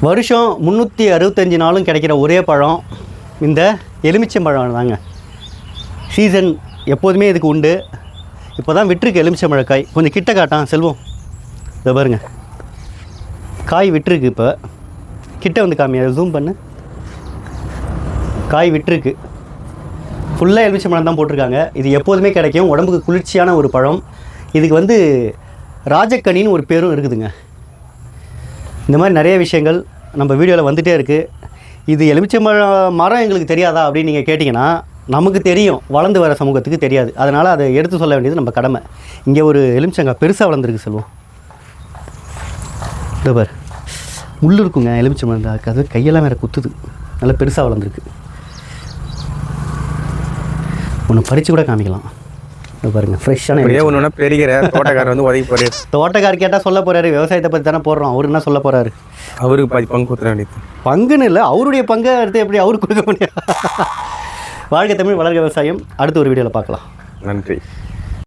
வருஷம் 365 நாளும் கிடைக்கிற ஒரே பழம் இந்த எலுமிச்சம்பழம் தாங்க. சீசன் எப்போதுமே இதுக்கு உண்டு. இப்போ தான் விட்டுருக்கு எலுமிச்சம்பழக்காய். கொஞ்சம் கிட்ட காட்டான் செல்வம். இதை பாருங்க, காய் விட்டுருக்கு. இப்போ கிட்ட வந்து காமி, அதை ஜூம் பண்ணு. காய் விட்டுருக்கு. ஃபுல்லாக எலுமிச்சம்பழம் தான் போட்டிருக்காங்க. இது எப்போதுமே கிடைக்கும். உடம்புக்கு குளிர்ச்சியான ஒரு பழம். இதுக்கு வந்து ராஜக்கனின்னு ஒரு பேரும் இருக்குதுங்க. இந்த மாதிரி நிறைய விஷயங்கள் நம்ம வீடியோவில் வந்துகிட்டே இருக்குது. இது எலுமிச்சம்பழம் மரம் எங்களுக்கு தெரியாதா அப்படின்னு நீங்கள் கேட்டிங்கன்னா, நமக்கு தெரியும், வளர்ந்து வர சமூகத்துக்கு தெரியாது. அதனால் அதை எடுத்து சொல்ல வேண்டியது நம்ம கடமை. இங்கே ஒரு எலுமிச்சங்காய் பெருசாக வளர்ந்துருக்கு செல்வம். இந்த பார், முள் இருக்குங்க எலுமிச்சம்பழம். அது கையெல்லாம் வேறு குத்துது. நல்லா பெருசாக வளர்ந்துருக்கு. ஒன்று பறித்து கூட காமிக்கலாம். பாருங்கள், ஃப்ரெஷ்ஷான ஒன்று பெருகிற தோட்டக்காரர் வந்து உதவி போகிறார். தோட்டக்காரர் கேட்டால் சொல்ல போகிறாரு, விவசாயத்தை பற்றி தானே போடுறோம். அவரு என்ன சொல்ல போகிறாரு? அவருக்கு பாதி பங்கு கொடுத்துட வேண்டியது. பங்குன்னு இல்லை, அவருடைய பங்கை எடுத்து எப்படி அவருக்கு கொடுக்க முடியாது? வாழ்க்கை தமிழ், வளர்க விவசாயம். அடுத்த ஒரு வீடியோவில் பார்க்கலாம். நன்றி.